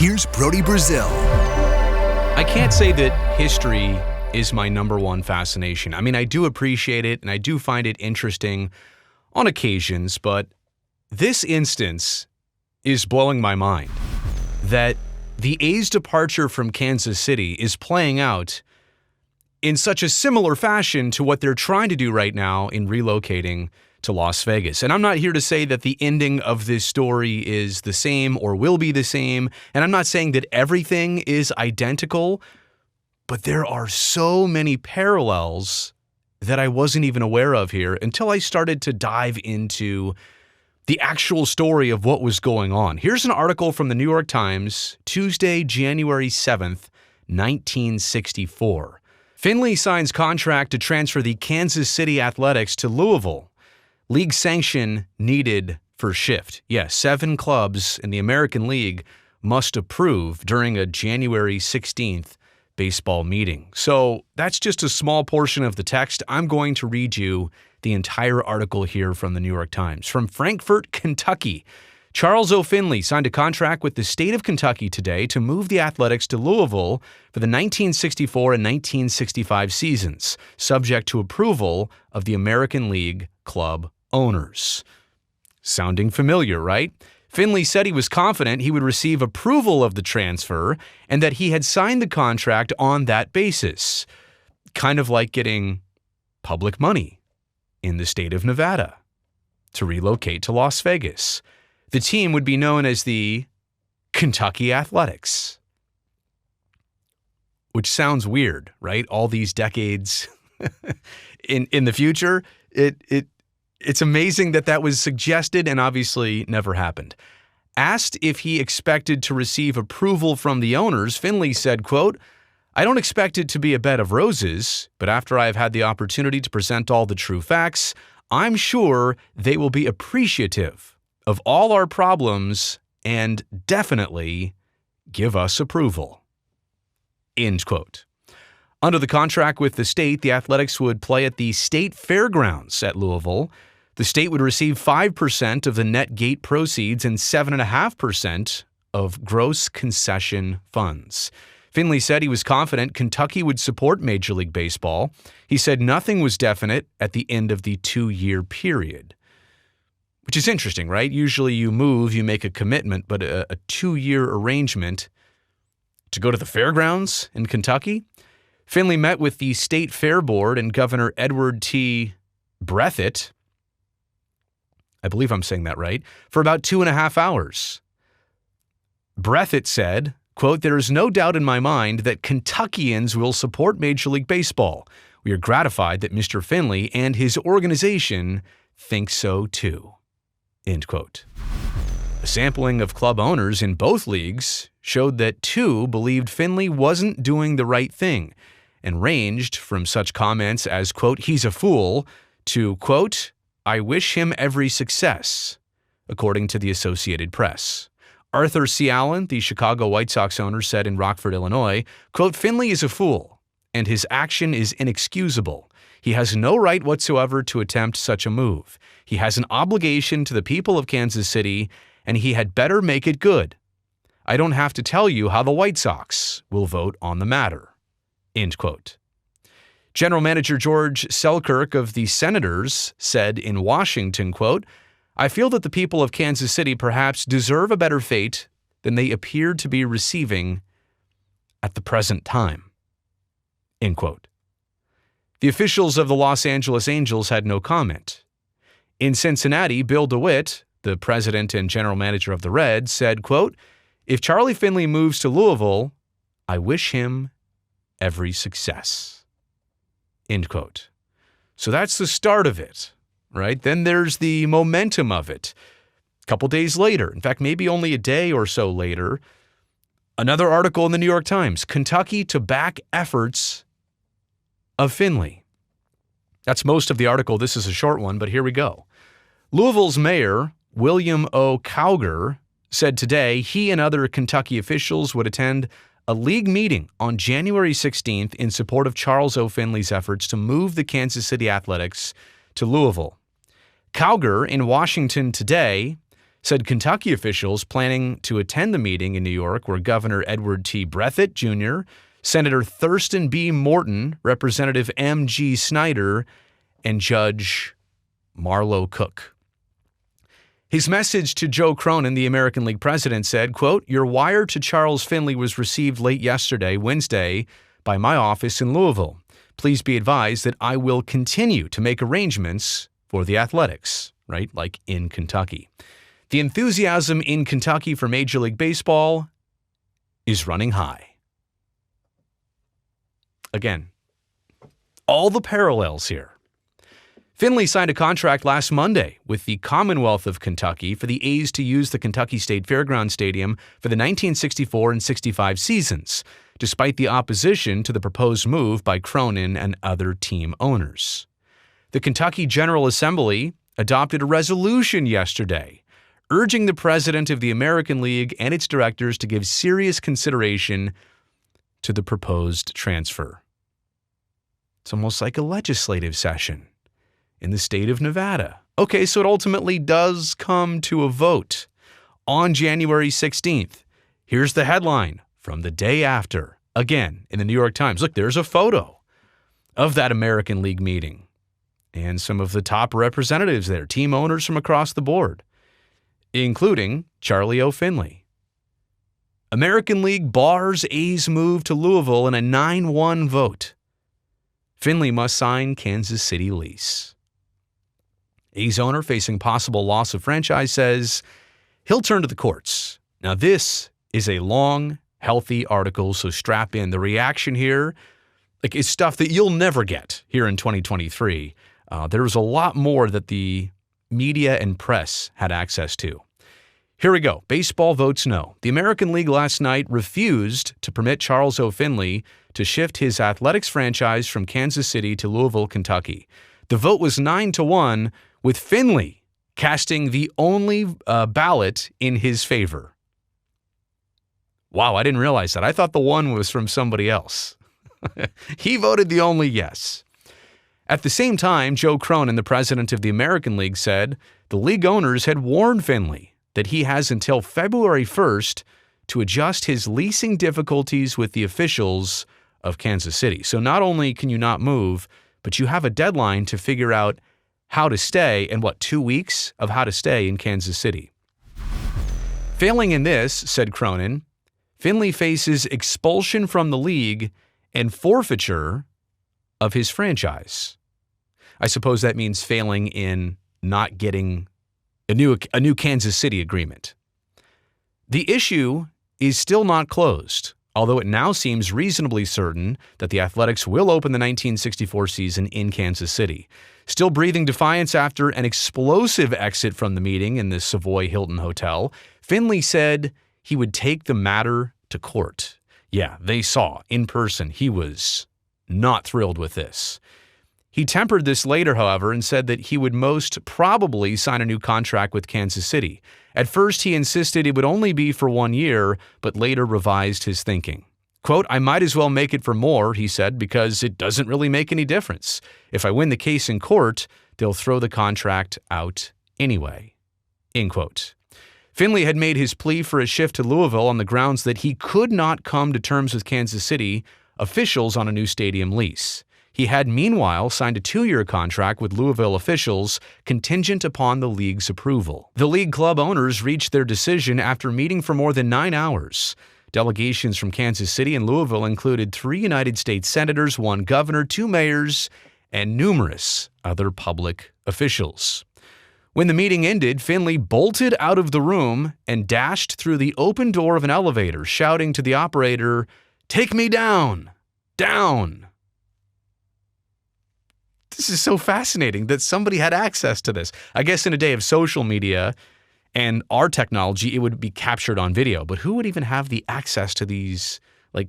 Here's Brody Brazil. I can't say that history is my number one fascination. I mean, I do appreciate it and I do find it interesting on occasions, but this instance is blowing my mind that the A's departure from Kansas City is playing out in such a similar fashion to what they're trying to do right now in relocating to Las Vegas. And I'm not here to say that the ending of this story is the same or will be the same. And I'm not saying that everything is identical, but there are so many parallels that I wasn't even aware of here until I started to dive into the actual story of what was going on. Here's an article from the New York Times, Tuesday, January 7th, 1964. Finley signs contract to transfer the Kansas City Athletics to Louisville. League sanction needed for shift. Yes, 7 clubs in the American League must approve during a January 16th baseball meeting. So that's just a small portion of the text. I'm going to read you the entire article here from the New York Times. From Frankfort, Kentucky, Charles O. Finley signed a contract with the state of Kentucky today to move the Athletics to Louisville for the 1964 and 1965 seasons, subject to approval of the American League club owners. Sounding familiar, right? Finley said he was confident he would receive approval of the transfer and that he had signed the contract on that basis. Kind of like getting public money in the state of Nevada to relocate to Las Vegas. The team would be known as the Kentucky Athletics. Which sounds weird, right? All these decades in the future, it's amazing that was suggested and obviously never happened. Asked if he expected to receive approval from the owners, Finley said, quote, "I don't expect it to be a bed of roses, but after I have had the opportunity to present all the true facts, I'm sure they will be appreciative of all our problems and definitely give us approval." End quote. Under the contract with the state, the Athletics would play at the state fairgrounds at Louisville. The state would receive 5% of the net gate proceeds and 7.5% of gross concession funds. Finley said he was confident Kentucky would support Major League Baseball. He said nothing was definite at the end of the 2-year period. Which is interesting, right? Usually you move, you make a commitment, but a 2-year arrangement to go to the fairgrounds in Kentucky? Finley met with the State Fair Board and Governor Edward T. Breathitt, I believe I'm saying that right, for about 2.5 hours. Breathitt said, quote, "There is no doubt in my mind that Kentuckians will support Major League Baseball. We are gratified that Mr. Finley and his organization think so too." End quote. A sampling of club owners in both leagues showed that 2 believed Finley wasn't doing the right thing and ranged from such comments as, quote, "He's a fool," to, quote, "I wish him every success," according to the Associated Press. Arthur C. Allen, the Chicago White Sox owner, said in Rockford, Illinois, quote, "Finley is a fool, and his action is inexcusable. He has no right whatsoever to attempt such a move. He has an obligation to the people of Kansas City, and he had better make it good. I don't have to tell you how the White Sox will vote on the matter." End quote. General Manager George Selkirk of the Senators said in Washington, quote, "I feel that the people of Kansas City perhaps deserve a better fate than they appear to be receiving at the present time." End quote. The officials of the Los Angeles Angels had no comment. In Cincinnati, Bill DeWitt, the president and general manager of the Reds, said, quote, "If Charlie Finley moves to Louisville, I wish him every success." End quote. So that's the start of it, right? Then there's the momentum of it. A couple days later, in fact, maybe only a day or so later, another article in the New York Times, Kentucky to back efforts of Finley. That's most of the article. This is a short one, but here we go. Louisville's mayor, William O. Cowger, said today he and other Kentucky officials would attend a league meeting on January 16th in support of Charles O. Finley's efforts to move the Kansas City Athletics to Louisville. Cowger in Washington today said Kentucky officials planning to attend the meeting in New York were Governor Edward T. Breathitt Jr., Senator Thurston B. Morton, Representative M.G. Snyder, and Judge Marlowe Cook. His message to Joe Cronin, the American League president, said, quote, "Your wire to Charles Finley was received late yesterday, Wednesday, by my office in Louisville. Please be advised that I will continue to make arrangements for the Athletics," right? Like in Kentucky. The enthusiasm in Kentucky for Major League Baseball is running high. Again, all the parallels here. Finley signed a contract last Monday with the Commonwealth of Kentucky for the A's to use the Kentucky State Fairgrounds Stadium for the 1964 and 65 seasons, despite the opposition to the proposed move by Cronin and other team owners. The Kentucky General Assembly adopted a resolution yesterday urging the president of the American League and its directors to give serious consideration to the proposed transfer. It's almost like a legislative session in the state of Nevada. Okay, so it ultimately does come to a vote on January 16th. Here's the headline from the day after. Again, in the New York Times. Look, there's a photo of that American League meeting and some of the top representatives there, team owners from across the board, including Charlie O. Finley. American League bars A's move to Louisville in a 9-1 vote. Finley must sign Kansas City lease. A's owner, facing possible loss of franchise, says he'll turn to the courts. Now, this is a long, healthy article, so strap in. The reaction here is stuff that you'll never get here in 2023. There was a lot more that the media and press had access to. Here we go. Baseball votes no. The American League last night refused to permit Charles O. Finley to shift his athletics franchise from Kansas City to Louisville, Kentucky. The vote was 9-1, with Finley casting the only ballot in his favor. Wow, I didn't realize that. I thought the one was from somebody else. He voted the only yes. At the same time, Joe Cronin, the president of the American League, said the league owners had warned Finley that he has until February 1st to adjust his leasing difficulties with the officials of Kansas City. So not only can you not move, but you have a deadline to figure out how to stay, and 2 weeks of how to stay in Kansas City. Failing in this, said Cronin, Finley faces expulsion from the league and forfeiture of his franchise. I suppose that means failing in not getting a new Kansas City agreement. The issue is still not closed, although it now seems reasonably certain that the Athletics will open the 1964 season in Kansas City. Still breathing defiance after an explosive exit from the meeting in the Savoy Hilton Hotel, Finley said he would take the matter to court. Yeah, they saw in person he was not thrilled with this. He tempered this later, however, and said that he would most probably sign a new contract with Kansas City. At first, he insisted it would only be for 1 year, but later revised his thinking. Quote, "I might as well make it for more," he said, "because it doesn't really make any difference. If I win the case in court, they'll throw the contract out anyway." End quote. Finley had made his plea for a shift to Louisville on the grounds that he could not come to terms with Kansas City officials on a new stadium lease. He had meanwhile signed a 2-year contract with Louisville officials contingent upon the league's approval. The league club owners reached their decision after meeting for more than 9 hours. Delegations from Kansas City and Louisville included 3 United States senators, 1 governor, 2 mayors, and numerous other public officials. When the meeting ended, Finley bolted out of the room and dashed through the open door of an elevator, shouting to the operator, "Take me down! Down!" This is so fascinating that somebody had access to this. I guess in a day of social media and our technology, it would be captured on video. But who would even have the access to these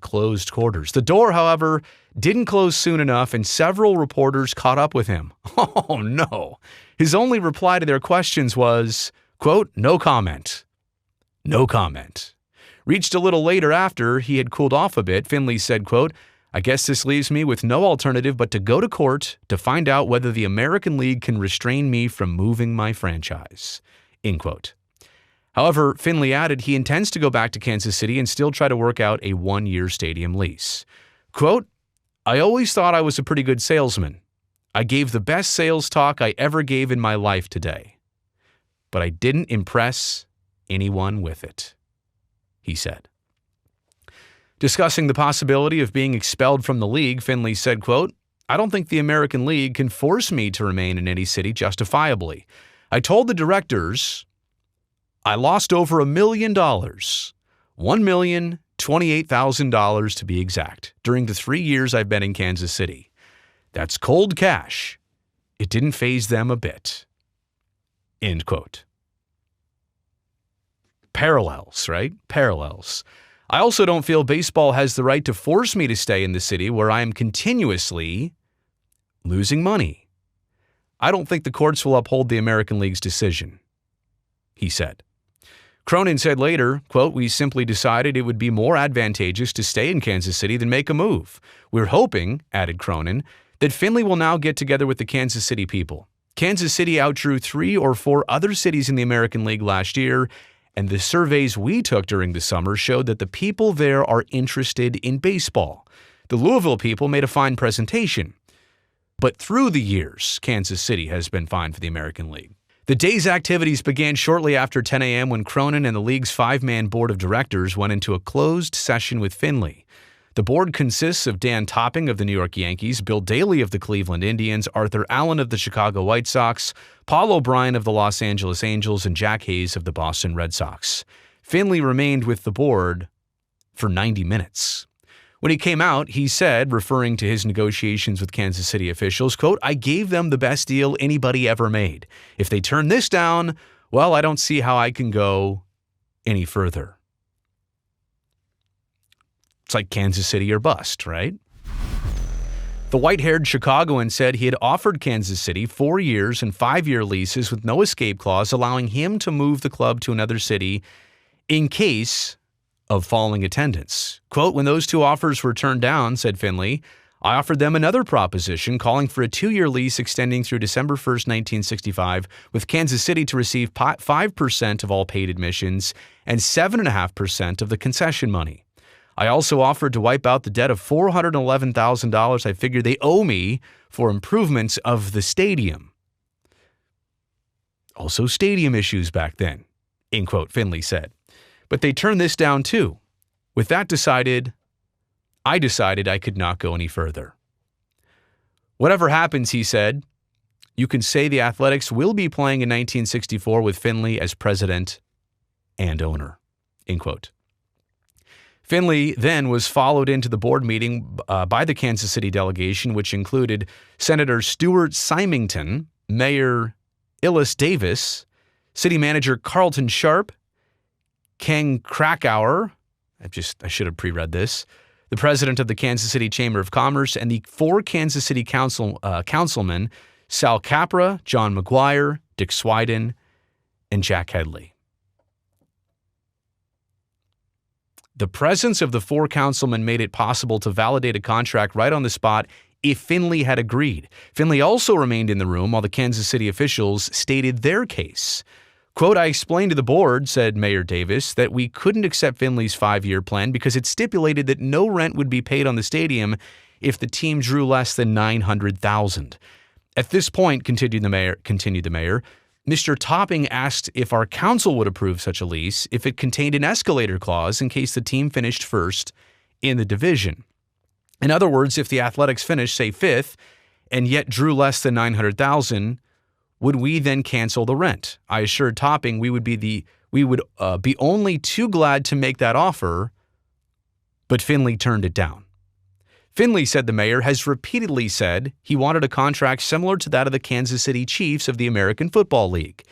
closed quarters? The door, however, didn't close soon enough, and several reporters caught up with him. Oh, no. His only reply to their questions was, quote, "No comment." No comment. Reached a little later after he had cooled off a bit, Finley said, quote, "I guess this leaves me with no alternative but to go to court to find out whether the American League can restrain me from moving my franchise." End quote. However, Finley added he intends to go back to Kansas City and still try to work out a one-year stadium lease. Quote, "I always thought I was a pretty good salesman. I gave the best sales talk I ever gave in my life today. But I didn't impress anyone with it," he said. Discussing the possibility of being expelled from the league, Finley said, quote, "I don't think the American League can force me to remain in any city justifiably. I told the directors I lost over $1 million, $1,028,000 to be exact, during the 3 years I've been in Kansas City. That's cold cash. It didn't faze them a bit." End quote. Parallels, right? Parallels. "I also don't feel baseball has the right to force me to stay in the city where I am continuously losing money. I don't think the courts will uphold the American League's decision," he said. Cronin said later, quote, "We simply decided it would be more advantageous to stay in Kansas City than make a move. We're hoping," added Cronin, "that Finley will now get together with the Kansas City people. Kansas City outdrew 3 or 4 other cities in the American League last year, and the surveys we took during the summer showed that the people there are interested in baseball. The Louisville people made a fine presentation. But through the years, Kansas City has been fine for the American League." The day's activities began shortly after 10 a.m. when Cronin and the league's 5-man board of directors went into a closed session with Finley. The board consists of Dan Topping of the New York Yankees, Bill Daly of the Cleveland Indians, Arthur Allen of the Chicago White Sox, Paul O'Brien of the Los Angeles Angels, and Jack Hayes of the Boston Red Sox. Finley remained with the board for 90 minutes. When he came out, he said, referring to his negotiations with Kansas City officials, quote, "I gave them the best deal anybody ever made. If they turn this down, well, I don't see how I can go any further." It's like Kansas City or bust, right? The white-haired Chicagoan said he had offered Kansas City 4 years and 5-year leases with no escape clause, allowing him to move the club to another city in case of falling attendance. Quote, "When those 2 offers were turned down," said Finley, "I offered them another proposition calling for a 2-year lease extending through December 1st, 1965, with Kansas City to receive 5% of all paid admissions and 7.5% of the concession money. I also offered to wipe out the debt of $411,000 I figured they owe me for improvements of the stadium." Also stadium issues back then, end quote, Finley said. "But they turned this down too. With that I decided I could not go any further. Whatever happens," he said, "you can say the Athletics will be playing in 1964 with Finley as president and owner," end quote. Finley then was followed into the board meeting by the Kansas City delegation, which included Senator Stuart Symington, Mayor Illis Davis, City Manager Carlton Sharp, Ken Krakauer, I should have pre-read this, the president of the Kansas City Chamber of Commerce, and the 4 Kansas City councilmen, Sal Capra, John McGuire, Dick Swiden, and Jack Headley. The presence of the 4 councilmen made it possible to validate a contract right on the spot if Finley had agreed. Finley also remained in the room while the Kansas City officials stated their case. Quote, "I explained to the board," said Mayor Davis, "that we couldn't accept Finley's 5-year plan because it stipulated that no rent would be paid on the stadium if the team drew less than $900,000. At this point," continued the mayor, "Mr. Topping asked if our council would approve such a lease if it contained an escalator clause in case the team finished first in the division. In other words, if the Athletics finished, say, 5th, and yet drew less than $900,000, would we then cancel the rent? I assured Topping we would be only too glad to make that offer, but Finley turned it down. Finley," said the mayor, "has repeatedly said he wanted a contract similar to that of the Kansas City Chiefs of the American Football League.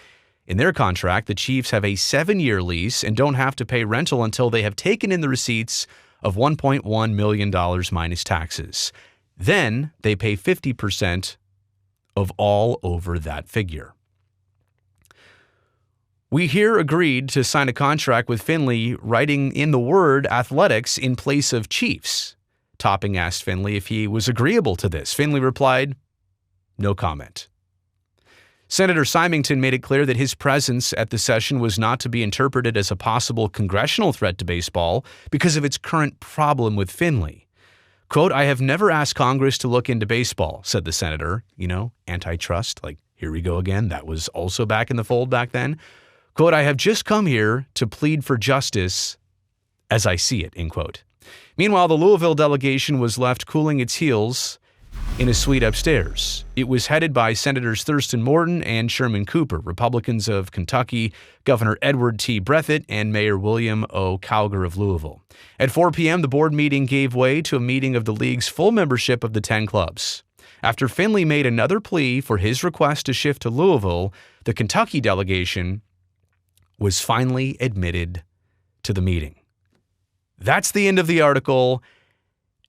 In their contract, the Chiefs have a 7-year lease and don't have to pay rental until they have taken in the receipts of $1.1 million minus taxes. Then they pay 50% of all over that figure. We here agreed to sign a contract with Finley writing in the word Athletics in place of Chiefs." Topping asked Finley if he was agreeable to this. Finley replied, "No comment." Senator Symington made it clear that his presence at the session was not to be interpreted as a possible congressional threat to baseball because of its current problem with Finley. Quote, "I have never asked Congress to look into baseball," said the senator. Antitrust, like, here we go again. That was also back in the fold back then. Quote, "I have just come here to plead for justice as I see it," end quote. Meanwhile, the Louisville delegation was left cooling its heels in a suite upstairs. It was headed by Senators Thurston Morton and Sherman Cooper, Republicans of Kentucky, Governor Edward T. Breathitt, and Mayor William O. Cowger of Louisville. At 4 p.m., the board meeting gave way to a meeting of the league's full membership of the 10 clubs. After Finley made another plea for his request to shift to Louisville, the Kentucky delegation was finally admitted to the meeting. That's the end of the article,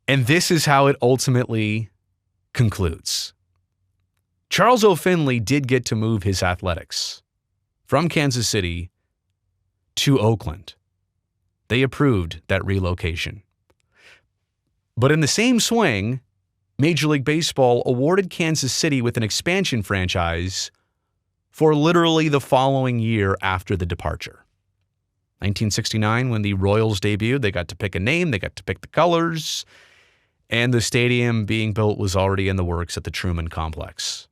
and this is how it ultimately concludes. Charles O. Finley did get to move his athletics from Kansas City to Oakland. They approved that relocation. But in the same swing, Major League Baseball awarded Kansas City with an expansion franchise for literally the following year after the departure. 1969, when the Royals debuted, they got to pick a name, they got to pick the colors, and the stadium being built was already in the works at the Truman Complex.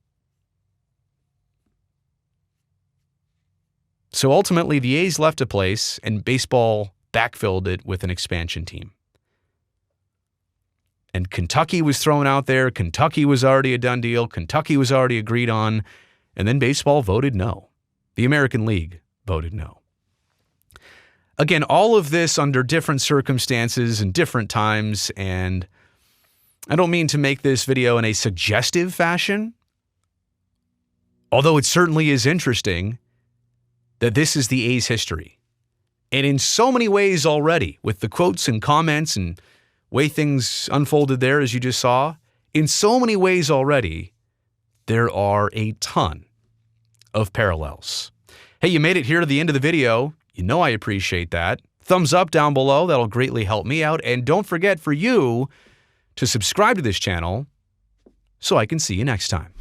So ultimately, the A's left a place, and baseball backfilled it with an expansion team. And Kentucky was thrown out there. Kentucky was already a done deal. Kentucky was already agreed on. And then baseball voted no. The American League voted no. Again, all of this under different circumstances and different times, and I don't mean to make this video in a suggestive fashion, although it certainly is interesting that this is the A's history. And in so many ways already, with the quotes and comments and way things unfolded there, as you just saw, in so many ways already, there are a ton of parallels. Hey, you made it here to the end of the video. You know I appreciate that. Thumbs up down below. That'll greatly help me out. And don't forget for you to subscribe to this channel so I can see you next time.